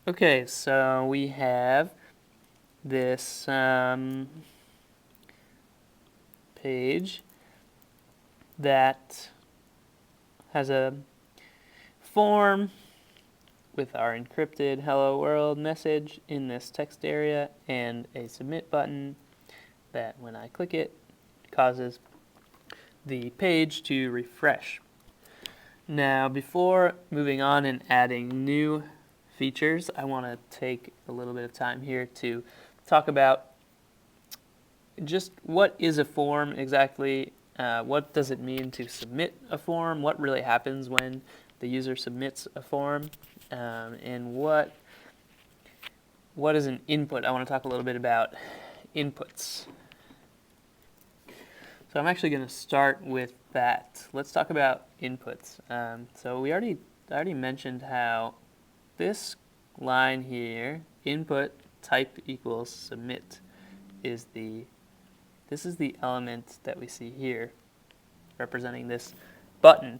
Okay, so we have this page that has a form with our encrypted hello world message in this text area and a submit button that when I click it causes the page to refresh. Now before moving on and adding new features, I want to take a little bit of time here to talk about just what is a form exactly, what does it mean to submit a form, what really happens when the user submits a form, and what is an input. I want to talk a little bit about inputs. So I'm actually going to start with that. Let's talk about inputs. So I already mentioned how this line here, input type equals submit, this is the element that we see here representing this button.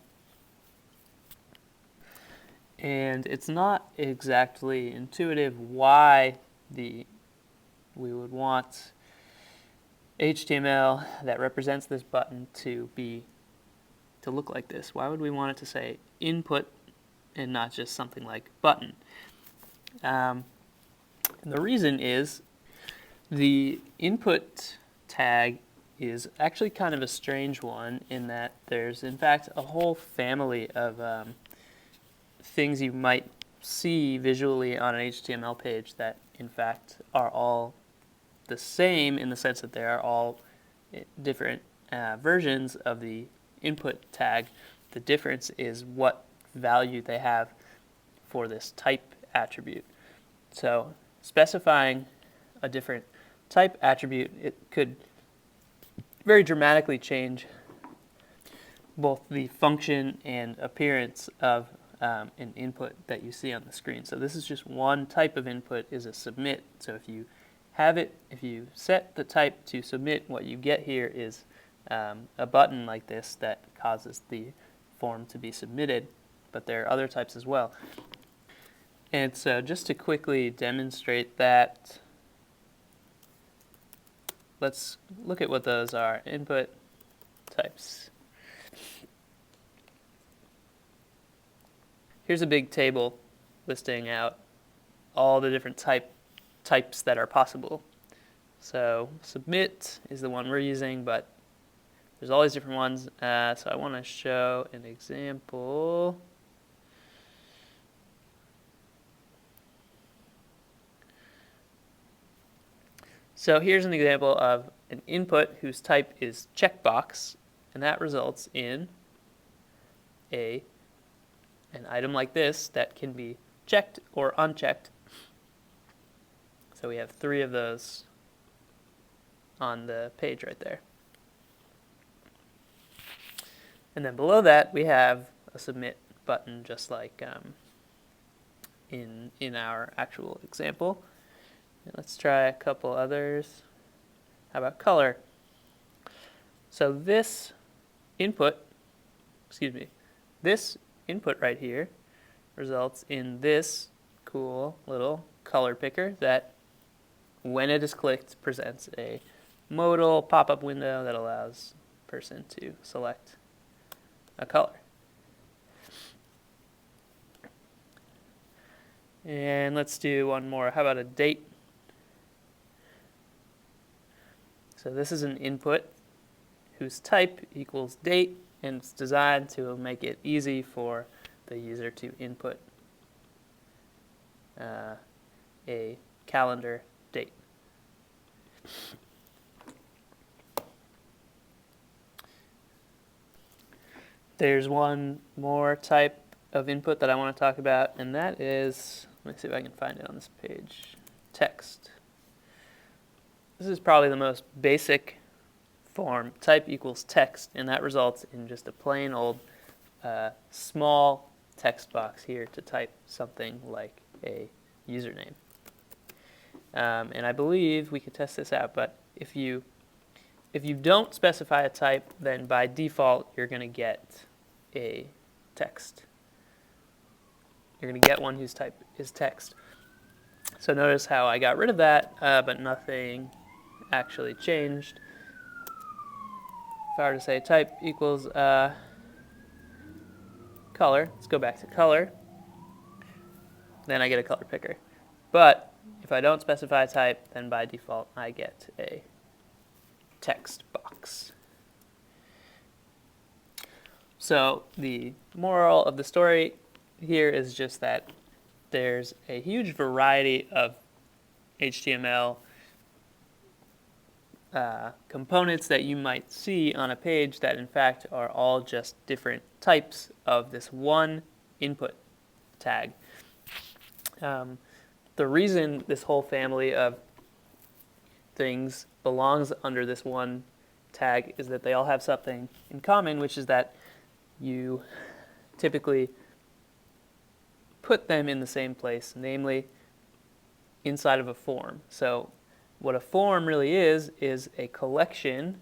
And it's not exactly intuitive why we would want HTML that represents this button to look like this. Why would we want it to say input and not just something like button? And the reason is the input tag is actually kind of a strange one in that there's in fact a whole family of things you might see visually on an HTML page that in fact are all the same in the sense that they are all different versions of the input tag. The difference is what value they have for this type attribute. So specifying a different type attribute, it could very dramatically change both the function and appearance of an input that you see on the screen. So this is just one type of input, is a submit. So if you set the type to submit, what you get here is a button like this that causes the form to be submitted, but there are other types as well. And so just to quickly demonstrate that, let's look at what those are. Input types. Here's a big table listing out all the different types that are possible. So submit is the one we're using, but there's all these different ones. So I want to show an example. So here's an example of an input whose type is checkbox, and that results in an item like this that can be checked or unchecked. So we have 3 of those on the page right there. And then below that we have a submit button, just like in our actual example. And let's try a couple others. How about color? So this input right here results in this cool little color picker that, when it is clicked, presents a modal pop-up window that allows the person to select a color. And let's do one more. How about a date? So this is an input whose type equals date, and it's designed to make it easy for the user to input a calendar date. There's one more type of input that I want to talk about, and that is, let me see if I can find it on this page, text. This is probably the most basic form. Type equals text, and that results in just a plain old small text box here to type something like a username. And I believe we could test this out, but if you don't specify a type, then by default you're going to get a text. You're going to get one whose type is text. So notice how I got rid of that, but nothing actually changed. If I were to say type equals color, let's go back to color, then I get a color picker. But if I don't specify type, then by default I get a text box. So the moral of the story here is just that there's a huge variety of HTML components that you might see on a page that in fact are all just different types of this one input tag. The reason this whole family of things belongs under this one tag is that they all have something in common, which is that you typically put them in the same place, namely inside of a form. So what a form really is a collection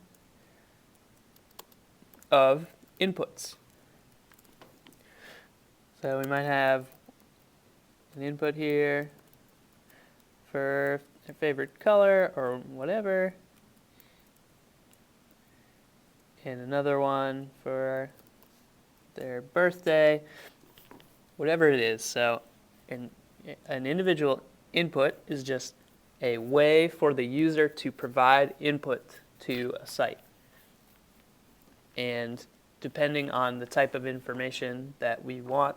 of inputs. So we might have an input here for their favorite color or whatever, and another one for their birthday, whatever it is. So an individual input is just a way for the user to provide input to a site. And depending on the type of information that we want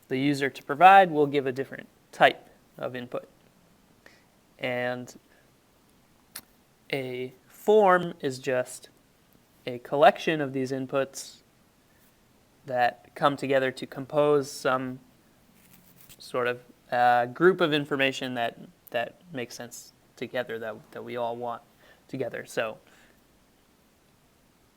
the user to provide, we'll give a different type of input. And a form is just a collection of these inputs that come together to compose some sort of group of information that makes sense together, that we all want together. So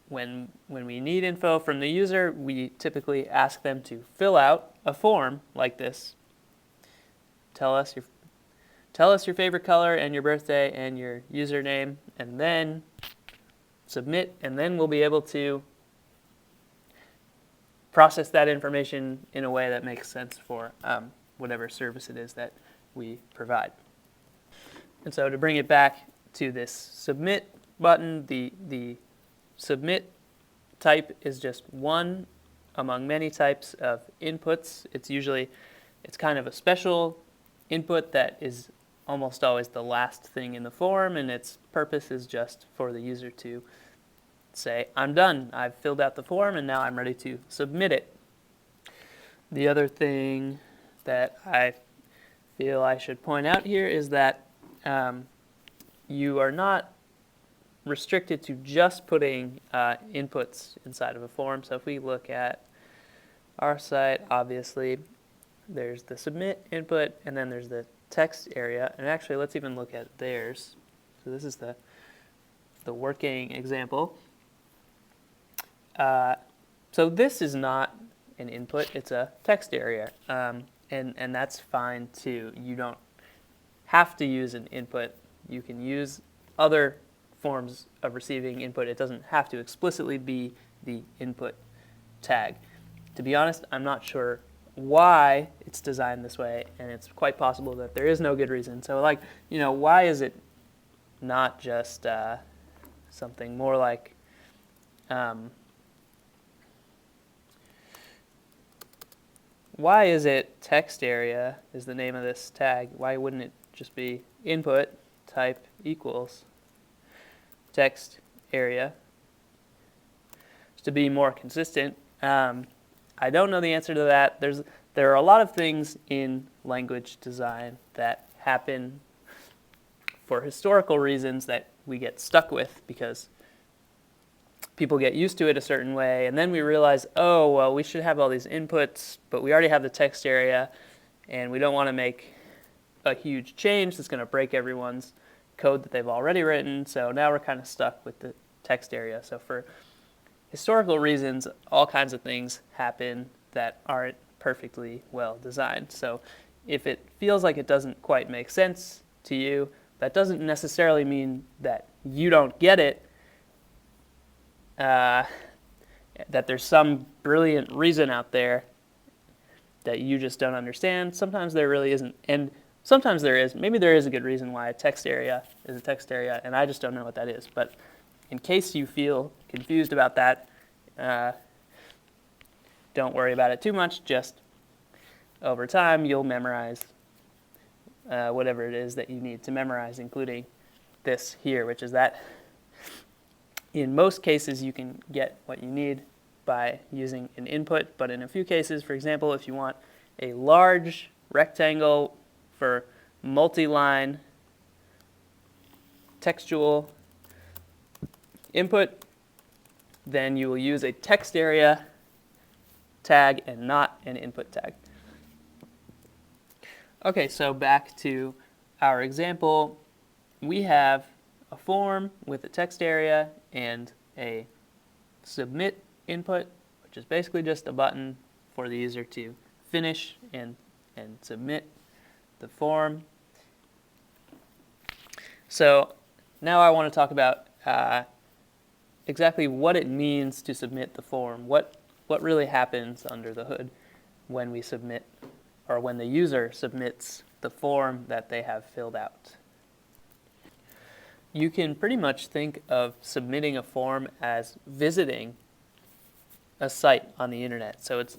when we need info from the user, we typically ask them to fill out a form like this. Tell us your favorite color and your birthday and your username, and then submit, and then we'll be able to process that information in a way that makes sense for whatever service it is that we provide. And so to bring it back to this submit button, the submit type is just one among many types of inputs. It's kind of a special input that is almost always the last thing in the form, and its purpose is just for the user to say, I'm done, I've filled out the form, and now I'm ready to submit it. The other thing that I feel I should point out here is that you are not restricted to just putting inputs inside of a form. So if we look at our site, obviously there's the submit input, and then there's the text area. And actually, let's even look at theirs. So this is the working example. So this is not an input, it's a text area. And that's fine too. You don't have to use an input. You can use other forms of receiving input. It doesn't have to explicitly be the input tag. To be honest, I'm not sure why it's designed this way, and it's quite possible that there is no good reason. So why is it not just something more like why is it text area is the name of this tag? Why wouldn't it just be input type equals text area, just to be more consistent? I don't know the answer to that. There are a lot of things in language design that happen for historical reasons that we get stuck with because people get used to it a certain way, and then we realize, oh, well, we should have all these inputs, but we already have the text area, and we don't want to make a huge change that's going to break everyone's code that they've already written, so now we're kind of stuck with the text area. So for historical reasons, all kinds of things happen that aren't perfectly well designed. So if it feels like it doesn't quite make sense to you, that doesn't necessarily mean that you don't get it, that there's some brilliant reason out there that you just don't understand. Sometimes there really isn't. And Sometimes there is. Maybe there is a good reason why a text area is a text area, and I just don't know what that is. But in case you feel confused about that, don't worry about it too much. Just over time, you'll memorize whatever it is that you need to memorize, including this here, which is that in most cases you can get what you need by using an input, but in a few cases, for example, if you want a large rectangle for multi-line textual input, then you will use a text area tag and not an input tag. Okay, so back to our example. We have a form with a text area and a submit input, which is basically just a button for the user to finish and submit the form. So now I want to talk about exactly what it means to submit the form. What really happens under the hood when we submit, or when the user submits the form that they have filled out. You can pretty much think of submitting a form as visiting a site on the internet. So it's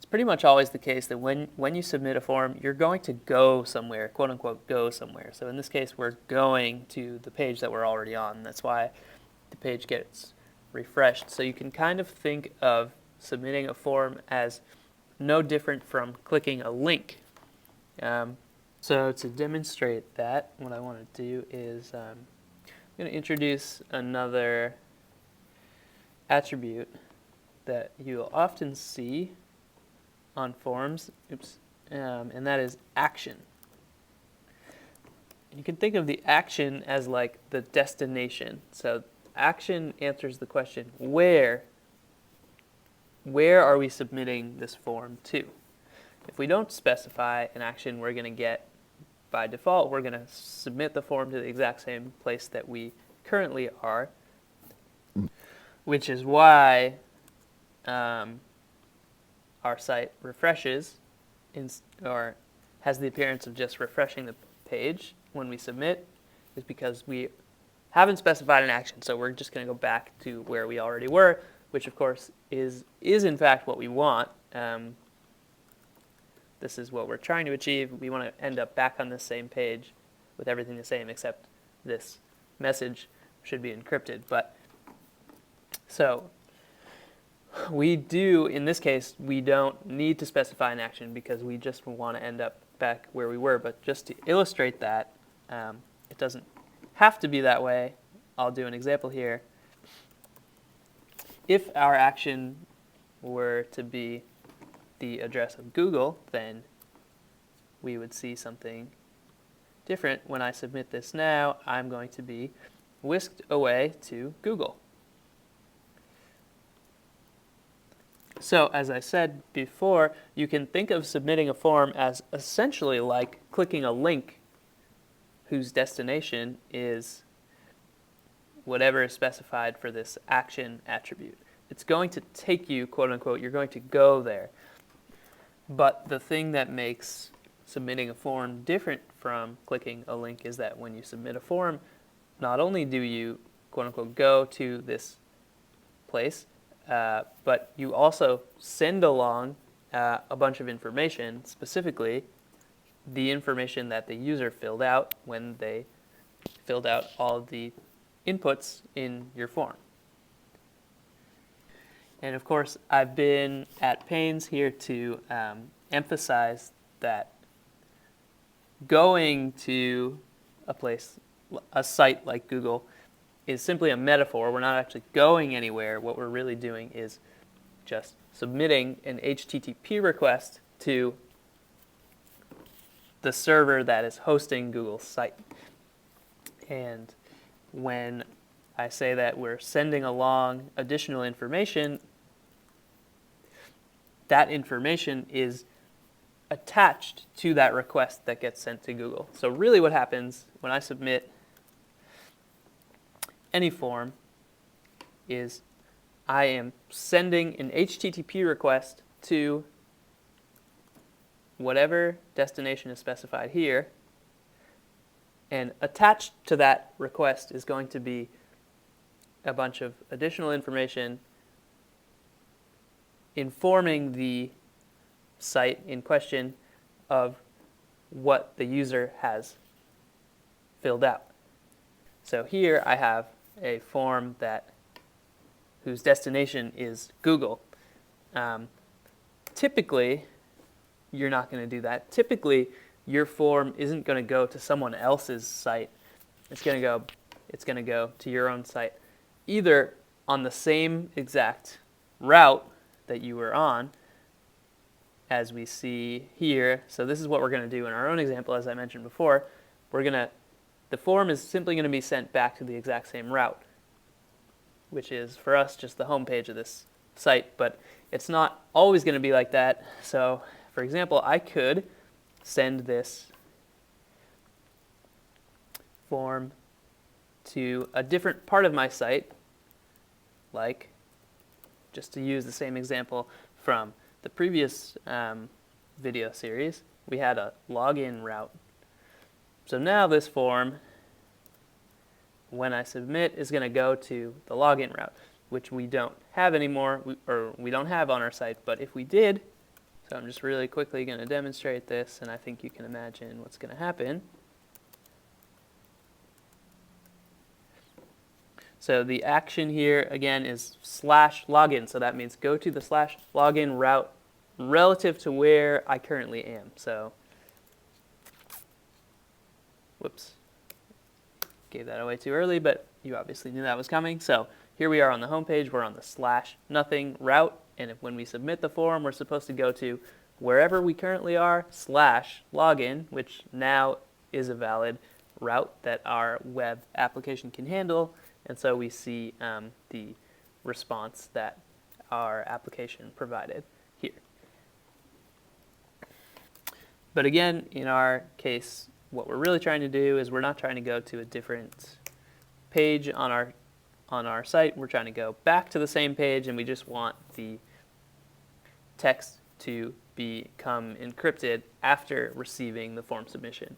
pretty much always the case that when you submit a form, you're going to go somewhere, quote unquote, go somewhere. So in this case, we're going to the page that we're already on. That's why the page gets refreshed. So you can kind of think of submitting a form as no different from clicking a link. So to demonstrate that, what I want to do is I'm going to introduce another attribute that you'll often see on forms, and that is action. You can think of the action as like the destination. So action answers the question, where are we submitting this form to? If we don't specify an action, we're going to get, by default, we're going to submit the form to the exact same place that we currently are, which is why our site refreshes or has the appearance of just refreshing the page when we submit, is because we haven't specified an action. So we're just going to go back to where we already were, which of course is in fact what we want. This is what we're trying to achieve. We want to end up back on this same page with everything the same, except this message should be encrypted. But so we do, in this case, we don't need to specify an action because we just want to end up back where we were. But just to illustrate that, it doesn't have to be that way. I'll do an example here. If our action were to be the address of Google, then we would see something different. When I submit this now, I'm going to be whisked away to Google. So as I said before, you can think of submitting a form as essentially like clicking a link whose destination is whatever is specified for this action attribute. It's going to take you, quote unquote, you're going to go there. But the thing that makes submitting a form different from clicking a link is that when you submit a form, not only do you, quote unquote, go to this place, but you also send along a bunch of information, specifically the information that the user filled out when they filled out all of the inputs in your form. And of course, I've been at pains here to emphasize that going to a site like Google, is simply a metaphor. We're not actually going anywhere. What we're really doing is just submitting an HTTP request to the server that is hosting Google's site. And when I say that we're sending along additional information, that information is attached to that request that gets sent to Google. So really what happens when I submit any form is I am sending an HTTP request to whatever destination is specified here, and attached to that request is going to be a bunch of additional information informing the site in question of what the user has filled out. So here I have a form whose destination is Google. Typically, you're not going to do that. Typically, your form isn't going to go to someone else's site. It's going to go to your own site, either on the same exact route that you were on, as we see here. So this is what we're going to do in our own example, as I mentioned before. The form is simply going to be sent back to the exact same route, which is, for us, just the home page of this site. But it's not always going to be like that. So, for example, I could send this form to a different part of my site, like, just to use the same example from the previous video series, we had a login route. So now this form, when I submit, is going to go to the login route, which we don't have anymore, we don't have on our site. But if we did, so I'm just really quickly going to demonstrate this, and I think you can imagine what's going to happen. So the action here, again, is /login. So that means go to the /login route relative to where I currently am. So, whoops, gave that away too early, but you obviously knew that was coming. So here we are on the home page. We're on the /nothing route. And when we submit the form, we're supposed to go to wherever we currently are, /login, which now is a valid route that our web application can handle. And so we see the response that our application provided here. But again, in our case, what we're really trying to do is we're not trying to go to a different page on our site. We're trying to go back to the same page, and we just want the text to become encrypted after receiving the form submission.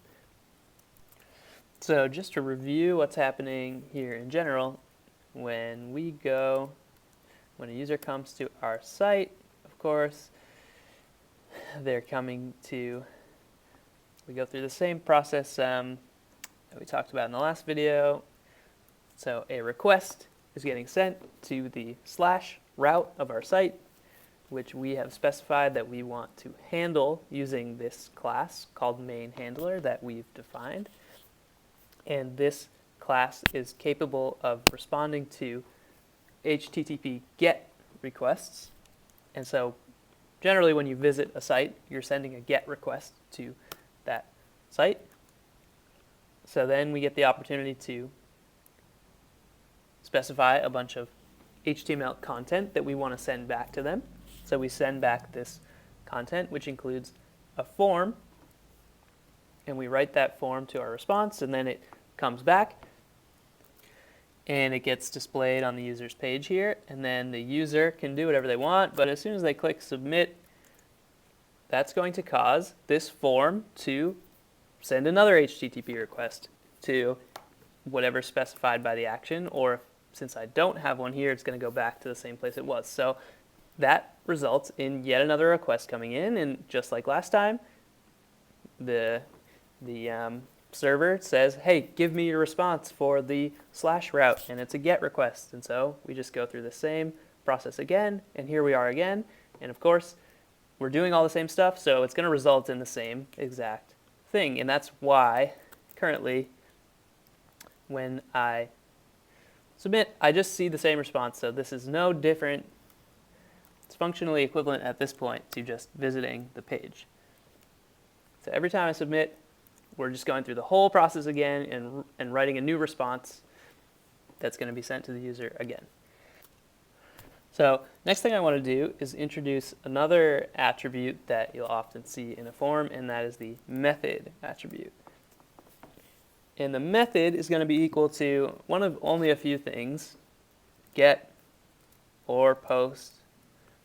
So just to review what's happening here in general, when a user comes to our site, of course, we go through the same process that we talked about in the last video. So a request is getting sent to the /route of our site, which we have specified that we want to handle using this class called main handler that we've defined. And this class is capable of responding to HTTP GET requests. And so generally when you visit a site, you're sending a GET request to that site. So then we get the opportunity to specify a bunch of HTML content that we want to send back to them. So we send back this content, which includes a form, and we write that form to our response, and then it comes back and it gets displayed on the user's page here, and then the user can do whatever they want, but as soon as they click submit, that's going to cause this form to send another HTTP request to whatever's specified by the action, or since I don't have one here, it's going to go back to the same place it was. So that results in yet another request coming in, and just like last time, the server says, hey, give me your response for the /route, and it's a GET request. And so we just go through the same process again, and here we are again. And of course, we're doing all the same stuff, so it's going to result in the same exact thing. And that's why currently when I submit, I just see the same response. So this is no different. It's functionally equivalent at this point to just visiting the page. So every time I submit, we're just going through the whole process again and writing a new response that's going to be sent to the user again. So next thing I want to do is introduce another attribute that you'll often see in a form, and that is the method attribute. And the method is going to be equal to one of only a few things: get, or post,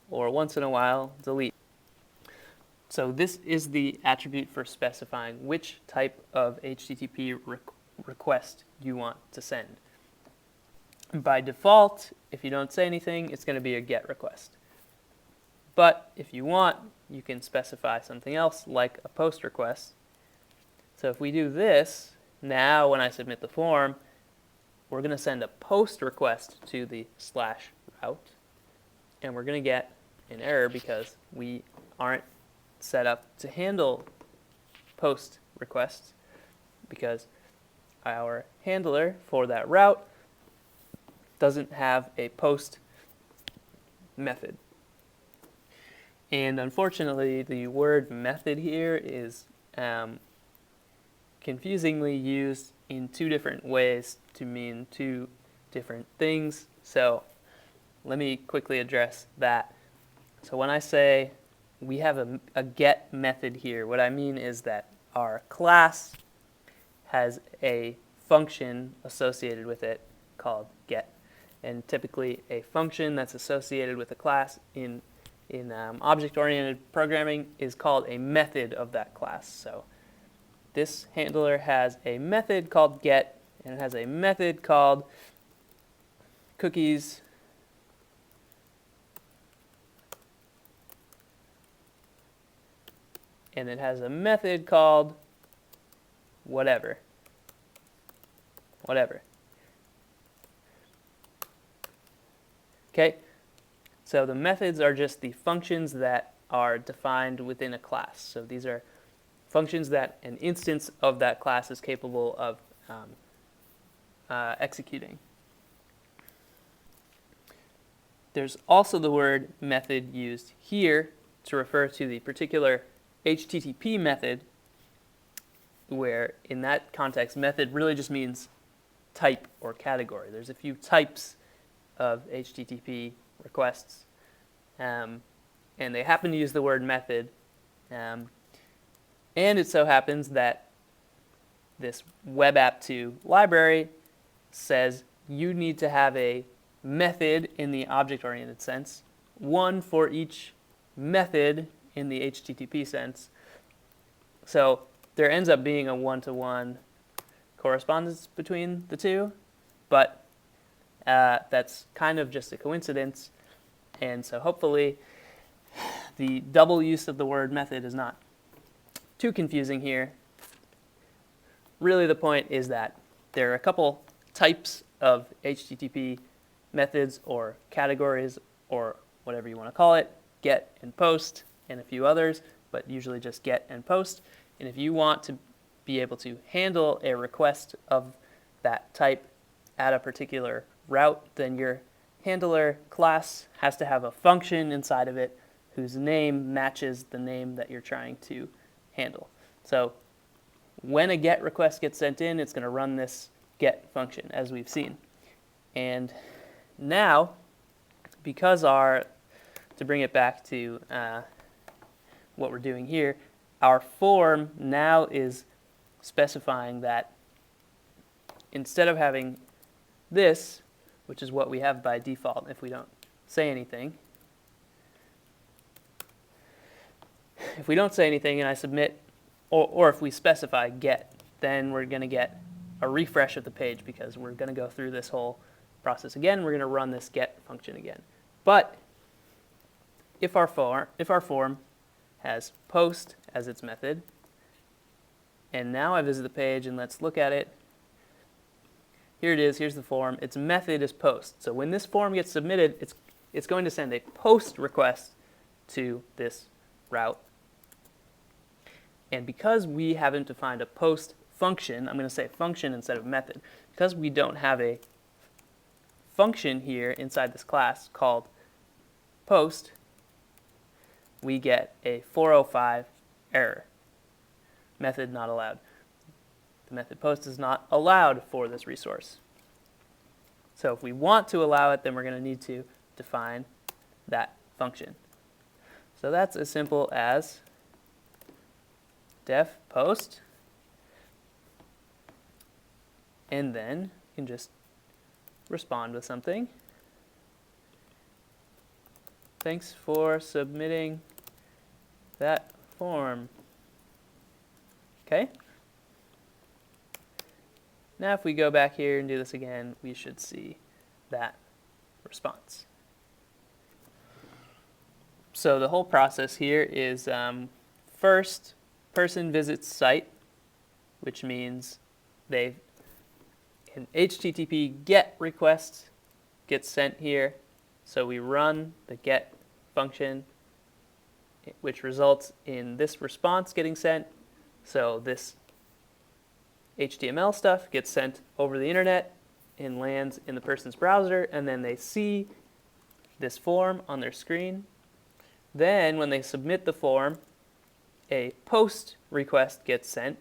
or once in a while delete. So this is the attribute for specifying which type of HTTP request you want to send. By default, if you don't say anything, it's going to be a GET request. But if you want, you can specify something else, like a POST request. So if we do this, now when I submit the form, we're going to send a POST request to the /route, and we're going to get an error because we aren't set up to handle POST requests, because our handler for that route doesn't have a POST method. And unfortunately, the word method here is confusingly used in two different ways to mean two different things. So let me quickly address that. So when I say we have a get method here, what I mean is that our class has a function associated with it called get. And typically a function that's associated with a class in object-oriented programming is called a method of that class. So this handler has a method called get, and it has a method called cookies, and it has a method called whatever. Okay, so the methods are just the functions that are defined within a class. So these are functions that an instance of that class is capable of executing. There's also the word method used here to refer to the particular HTTP method, where in that context, method really just means type or category. There's a few types of HTTP requests, and they happen to use the word method, and it so happens that this web app 2 library says you need to have a method in the object-oriented sense, one for each method in the HTTP sense. So there ends up being a one-to-one correspondence between the two, but that's kind of just a coincidence. And so hopefully the double use of the word method is not too confusing here. Really the point is that there are a couple types of HTTP methods or categories or whatever you want to call it, get and post, and a few others, but usually just get and post. And if you want to be able to handle a request of that type at a particular route, then your handler class has to have a function inside of it whose name matches the name that you're trying to handle. So when a get request gets sent in, it's going to run this get function, as we've seen. And now, because to bring it back to what we're doing here, our form now is specifying that instead of having this, which is what we have by default if we don't say anything, if we don't say anything and I submit, or if we specify get, then we're going to get a refresh of the page because we're going to go through this whole process again. We're going to run this get function again. But if our form has post as its method, and now I visit the page and let's look at it. Here it is. Here's the form. Its method is post. So when this form gets submitted, it's going to send a post request to this route. And because we haven't defined a post function, I'm going to say function instead of method. Because we don't have a function here inside this class called post, we get a 405 error. Method not allowed. The method post is not allowed for this resource. So if we want to allow it, then we're going to need to define that function. So that's as simple as def post, and then you can just respond with something. Thanks for submitting that form. Okay? Now if we go back here and do this again, we should see that response. So the whole process here is first, person visits site, which means an HTTP GET request gets sent here. So we run the GET function, which results in this response getting sent. So this HTML stuff gets sent over the internet and lands in the person's browser, and then they see this form on their screen. Then when they submit the form, a post request gets sent,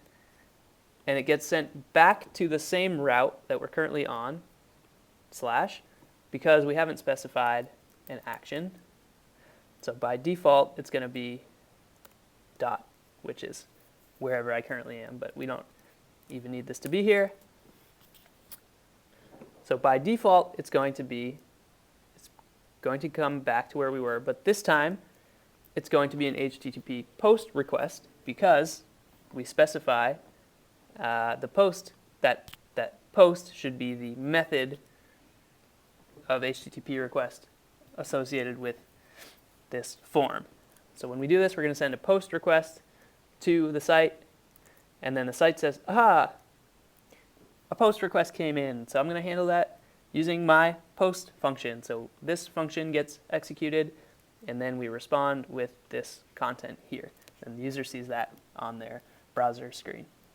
and it gets sent back to the same route that we're currently on, / because we haven't specified an action. So by default, it's going to be dot, which is wherever I currently am, but we don't even need this to be here. So by default, it's going to come back to where we were, but this time it's going to be an HTTP post request because we specify the post, that post should be the method of HTTP request associated with this form. So when we do this, we're going to send a post request to the site, and then the site says, aha, a post request came in, so I'm going to handle that using my post function. So this function gets executed, and then we respond with this content here. And the user sees that on their browser screen.